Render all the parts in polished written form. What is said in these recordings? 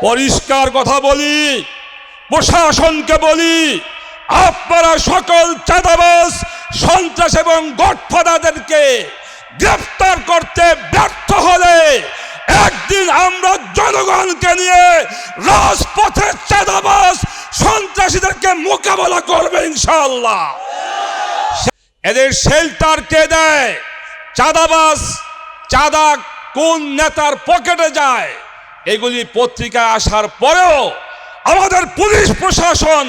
পরিষ্কার কথা বলি, প্রশাসনকে বলি, আপনারা সকল চাঁদাবাজ, সন্ত্রাস এবং গডফাদারদেরকে গ্রেফতার করতে ব্যর্থ হলে একদিন আমরা জনগণকে নিয়ে রাজপথে চাঁদাবাজ সন্ত্রাসীদেরকে মোকাবেলা করবে ইনশাআল্লাহ। এদের শেল্টার কে দেয়? চাঁদাবাজ, চাঁদা কোন নেতার পকেটে যায়, এগুলি পত্রিকায় আসার পরেও আমাদের পুলিশ প্রশাসন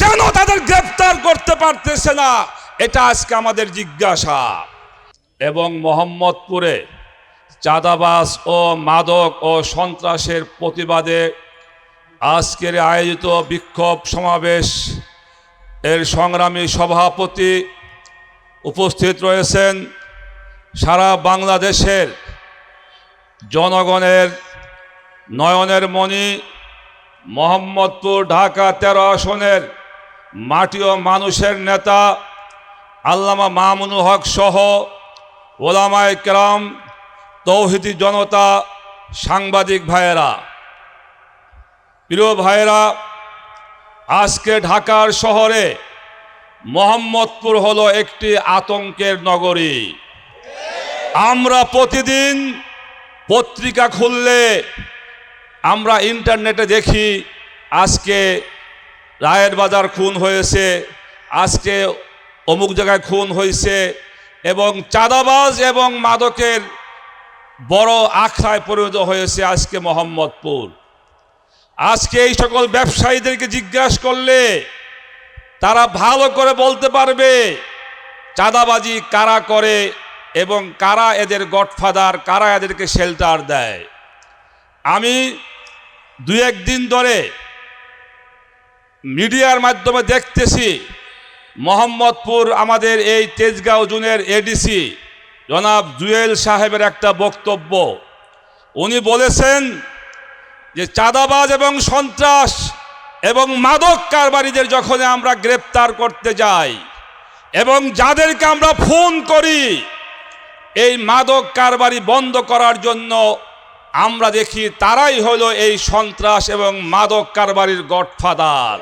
কেন তাদের গ্রেফতার করতে পারতেছে না, এটা আজকে আমাদের জিজ্ঞাসা। এবং মোহাম্মদপুরে চাঁদাবাজ ও মাদক ও সন্ত্রাসের প্রতিবাদে আজকের আয়োজিত বিক্ষোভ সমাবেশ এর সংগ্রামী সভাপতি উপস্থিত রয়েছেন সারা বাংলাদেশের জনগণের নয়নের মণি, মোহাম্মদপুর ঢাকা 13 আসনের মাটি ও মানুষের নেতা আল্লামা মামুনুল হক সহ ওলামায়ে কেরাম, তৌহিদি জনতা, সাংবাদিক ভাইয়েরা, প্রিয় ভাইয়েরা, আজকে ঢাকার শহরে মোহাম্মদপুর হলো একটি আতঙ্কের নগরী। আমরা প্রতিদিন পত্রিকা খুললে, আমরা ইন্টারনেটে দেখি আজকে রায়ের বাজার খুন হয়েছে, আজকে অমুক জায়গায় খুন হয়েছে, এবং চাঁদাবাজ এবং মাদকের বড় আখড়ায় পরিণত হয়েছে আজকে মোহাম্মদপুর। আজকে এই সকল ব্যবসায়ীদেরকে জিজ্ঞাসা করলে তারা ভালো করে বলতে পারবে চাঁদাবাজি কারা করে এবং কারা এদের গডফাদার, কারা এদেরকে শেল্টার দেয়। আমি 2-1 দিন ধরে মিডিয়ার মাধ্যমে দেখতেছি মোহাম্মদপুর আমাদের এই তেজগাঁও জোনের এডিসি জনাব জুয়েল সাহেবের একটা বক্তব্য। উনি বলেছেন যে চাঁদাবাজ এবং সন্ত্রাস এবং মাদক কারবারিদের যখন আমরা গ্রেপ্তার করতে যাই এবং যাদেরকে আমরা ফোন করি এই মাদক কারবারি বন্ধ করার জন্য, আমরা দেখি তারাই হলো এই সন্ত্রাস এবং মাদক কারবারির গডফাদার।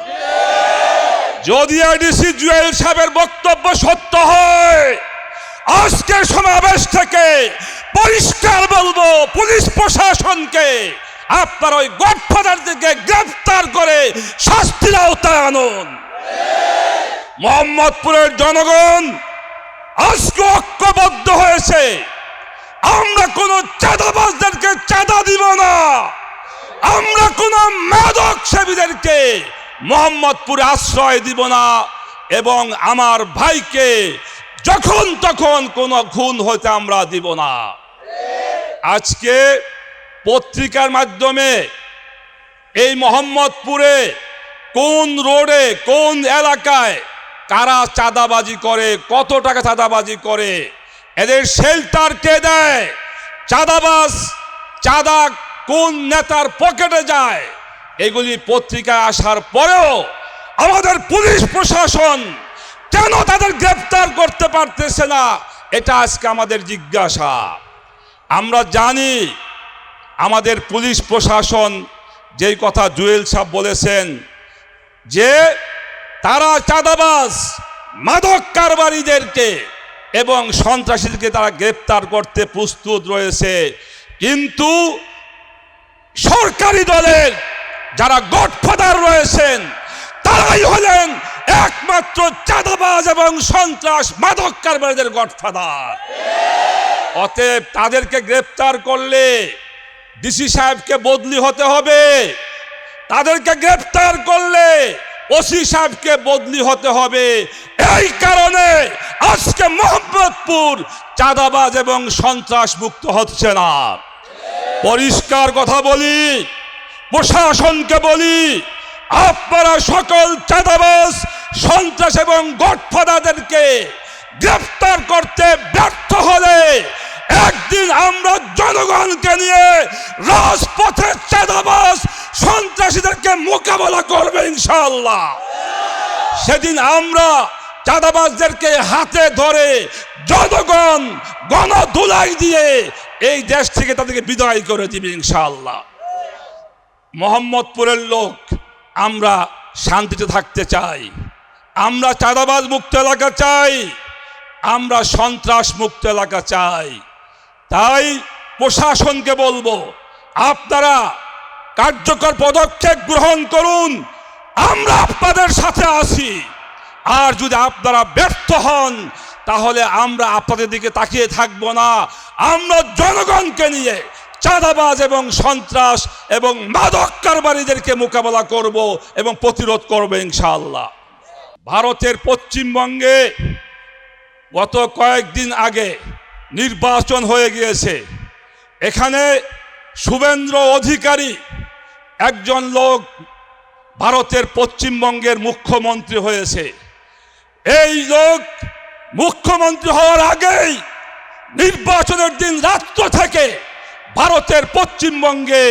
যদি এডিসি জুয়েল সাহেবের বক্তব্য সত্য হয়, আজকের সমাবেশ থেকে পরিষ্কার বলবো পুলিশ প্রশাসনকে, আপনার ওই গডফাদারদেরকে গ্রেফতার করে শাস্তির আওতায় আনুন। মোহাম্মদপুরের জনগণ আজকে ঐক্যবদ্ধ হয়েছে। আমরা কোন চাঁদাবাজদেরকে চাঁদা দিব না, আমরা কোন মাদক সেবীদেরকে মোহাম্মদপুরে আশ্রয় দিব না, এবং আমার ভাইকে যখন তখন কোনো খুন হতে আমরা দিব না। আজকে পত্রিকার মাধ্যমে এই মোহাম্মদপুরে কোন রোডে, কোন এলাকায় কারা চাঁদাবাজি করে, কত টাকা চাঁদাবাজি করে, এদের শেল্টার কে দেয়, চাঁদাবাজ, চাঁদা কোন নেতার পকেটে যায়, এগুলি পত্রিকায় আসার পরেও আমাদের পুলিশ প্রশাসন কেন তাদের গ্রেফতার করতে পারতেছে না, এটা আজকে আমাদের জিজ্ঞাসা। আমরা জানি আমাদের পুলিশ প্রশাসন যেই কথা জুয়েল সাহেব বলেছেন যে তারা চাঁদাবাজ, মাদক কারবারিদেরকে এবং সন্ত্রাসীদেরকে তারা গ্রেফতার করতে প্রস্তুত রয়েছে, কিন্তু সরকারি দলের যারা গডফাদার রয়েছেন তারাই হলেন একমাত্র চাঁদাবাজ এবং সন্ত্রাস মাদক কারবারিদের গডফাদার। অতএব তাদেরকে গ্রেফতার করলে ডিসি সাহেবকে বদলি হতে হবে, তাদেরকে গ্রেফতার করলে ওসি সাহেবকে বদলি হতে হবে। এই কারণে আজকে মোহাম্মদপুর চাঁদাবাজ এবং সন্ত্রাস মুক্ত হচ্ছে না। পরিষ্কার কথা বলি, প্রশাসনকে বলি, আপনারা সকল চাঁদাবাজ, সন্ত্রাস এবং গডফাদারদেরকে গ্রেফতার করতে ব্যর্থ হলে একদিন আমরা জনগণকে নিয়ে রাজপথে চাঁদাবাজ সন্ত্রাসীদেরকে মোকাবেলা করবে ইনশাআল্লাহ। সেদিন আমরা চাঁদাবাজদেরকে হাতে ধরে জনগণ গণধুলাই দিয়ে এই দেশ থেকে তাদেরকে বিদায় করে দিবে ইনশাআল্লাহ। মোহাম্মদপুরের লোক আমরা শান্তিতে থাকতে চাই, আমরা চাঁদাবাজ মুক্ত এলাকা চাই, আমরা সন্ত্রাস মুক্ত এলাকা চাই। তাই প্রশাসনকে বলবো, আপনারা কার্যকর পদক্ষেপ গ্রহণ করুন, আমরা আপনাদের সাথে আছি। আর যদি আপনারা ব্যর্থ হন তাহলে আমরা আপনাদের দিকে তাকিয়ে থাকবো না, আমরা জনগণকে নিয়ে চাঁদাবাজ এবং সন্ত্রাস এবং মাদক কারবারিদেরকে মোকাবেলা করব এবং প্রতিরোধ করব ইনশাআল্লাহ। ভারতের পশ্চিমবঙ্গে গত কয়েকদিন আগে নির্বাচন হয়ে গিয়েছে। এখানে শুভেন্দু অধিকারী একজন লোক ভারতের পশ্চিমবঙ্গের মুখ্যমন্ত্রী হয়েছে। এই লোক মুখ্যমন্ত্রী হওয়ার আগেই নির্বাচনের দিন রাত্র থেকে ভারতের পশ্চিমবঙ্গে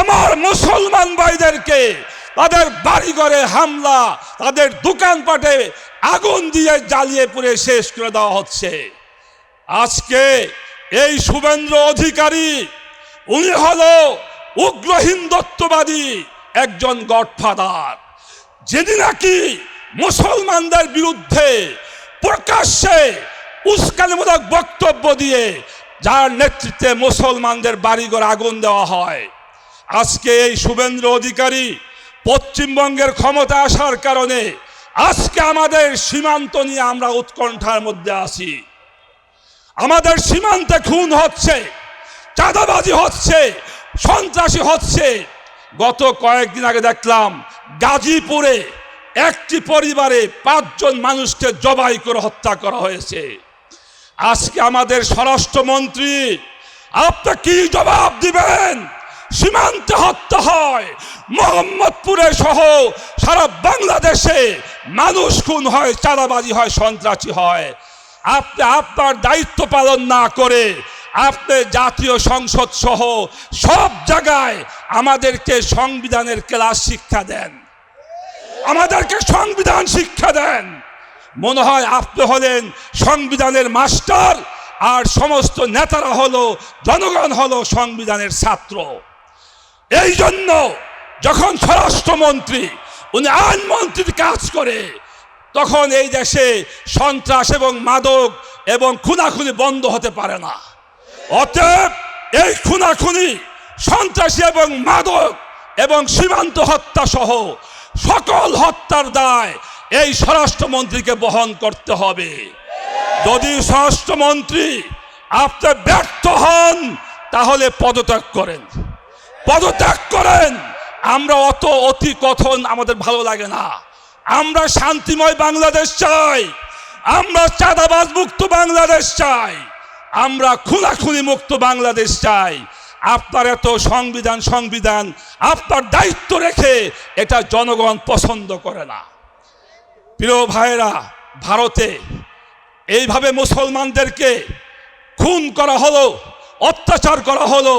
আমার মুসলমান ভাইদেরকে তাদের বাড়িঘরে হামলা, তাদের দোকানপাটে আগুন দিয়ে জ্বালিয়ে পুড়ে শেষ করে দেওয়া হচ্ছে। আজকে এই শুভেন্দু অধিকারী উনি হলো উগ্র হিন্দুত্ববাদী একজন গডফাদার, যিনি নাকি মুসলমানদের বিরুদ্ধে প্রকাশ্যে উস্কানিমূলক বক্তব্য দিয়ে যার নেতৃত্বে মুসলমানদের বাড়িঘর আগুন দেওয়া হয়। আজকে এই শুভেন্দু অধিকারী পশ্চিমবঙ্গের ক্ষমতা আসার কারণে আজকে আমাদের সীমান্ত নিয়ে আমরা উৎকণ্ঠার মধ্যে আছি। আমাদের সীমান্তে খুন হচ্ছে, চাঁদাবাজি হচ্ছে, সন্ত্রাসী হচ্ছে। গত কয়েকদিন আগে দেখলাম গাজীপুরে একটি পরিবারে 5 জন মানুষকে জবাই করে হত্যা করা হয়েছে। আজকে আমাদের স্বরাষ্ট্রমন্ত্রী আপনি কি জবাব দিবেন? সীমান্তে হত্যা হয়, মোহাম্মদপুরে সহ সারা বাংলাদেশে মানুষ খুন হয়, চাঁদাবাজি হয়, সন্ত্রাসী হয়। আপনি আপনার দায়িত্ব পালন না করে আপনি জাতীয় সংসদ সহ সব জায়গায় আমাদেরকে সংবিধানের ক্লাস শিক্ষা দেন, আমাদেরকে সংবিধান শিক্ষা দেন। মনে হয় আপনি হলেন সংবিধানের মাস্টার আর সমস্ত নেতারা হলো, জনগণ হলো সংবিধানের ছাত্র। এই জন্য যখন স্বরাষ্ট্রমন্ত্রী উনি আইনমন্ত্রীর কাজ করে, তখন এই দেশে সন্ত্রাস এবং মাদক এবং খুনাখুনি বন্ধ হতে পারে না। অতএব এই খুনাখুনি, সন্ত্রাসী এবং মাদক এবং সীমান্ত হত্যা সহ সকল হত্যার দায় এই স্বরাষ্ট্রমন্ত্রীকে বহন করতে হবে। যদি স্বরাষ্ট্রমন্ত্রী আপনি ব্যর্থ হন তাহলে পদত্যাগ করেন, পদত্যাগ করেন। আমরা অতি কথন আমাদের ভালো লাগে না। আমরা শান্তিময় বাংলাদেশ চাই, আমরা চাঁদাবাজ মুক্ত বাংলাদেশ চাই, আমরা খুনাখুনি মুক্ত বাংলাদেশ চাই। আপনার এত সংবিধান আপনার দায়িত্ব রেখে এটা জনগণ পছন্দ করে না। প্রিয় ভাইরা, ভারতে এইভাবে মুসলমানদেরকে খুন করা হলো, অত্যাচার করা হলো,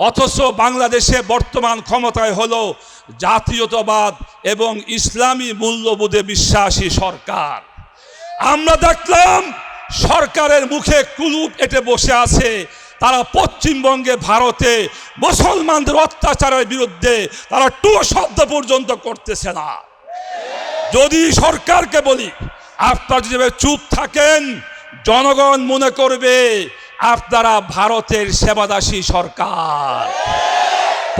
অথচ বাংলাদেশে বর্তমান ক্ষমতায় হলো জাতীয়তাবাদ এবং ইসলামী মূল্যবোধে বিশ্বাসী সরকার। আমরা দেখলাম সরকারের মুখে কুলুপ এঁটে বসে আছে। তারা পশ্চিমবঙ্গে ভারতে মুসলমানদের অত্যাচারের বিরুদ্ধে তারা টু শব্দ পর্যন্ত করতেছে না। যদি সরকারকে বলি আপনারা যদি চুপ থাকেন, জনগণ মনে করবে আপনারা ভারতের সেবাদাসী সরকার।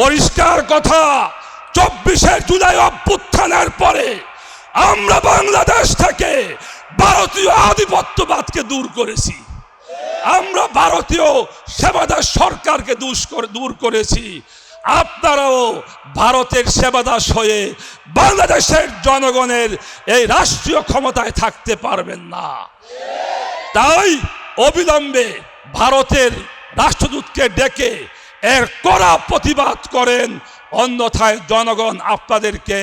পরিষ্কার কথা, 24শে জুলাই অভ্যুত্থানের পরে আমরা বাংলাদেশ থেকে ভারতীয় আধিপত্যবাদকে দূর করেছি, আমরা ভারতীয় সেবাদাস সরকারকে দূর করেছি। আপনারাও ভারতের সেবাদাস হয়ে বাংলাদেশের জনগণের এই রাষ্ট্রীয় ক্ষমতায় থাকতে পারবেন না। তাই অবিলম্বে ভারতের রাষ্ট্রদূতকে ডেকে এর কড়া প্রতিবাদ করেন, অন্যথায় জনগণ আপনাদেরকে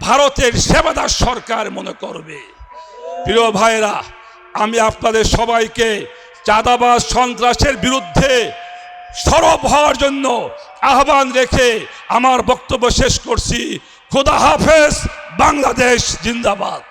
ভারতের সেবাদাস সরকার মনে করবে। প্রিয় ভাইরা, আমি আপনাদের সবাইকে চাঁদাবাজ সন্ত্রাসের বিরুদ্ধে সরব হওয়ার জন্য আহ্বান রেখে আমার বক্তব্য শেষ করছি। খোদা হাফেজ, বাংলাদেশ জিন্দাবাদ।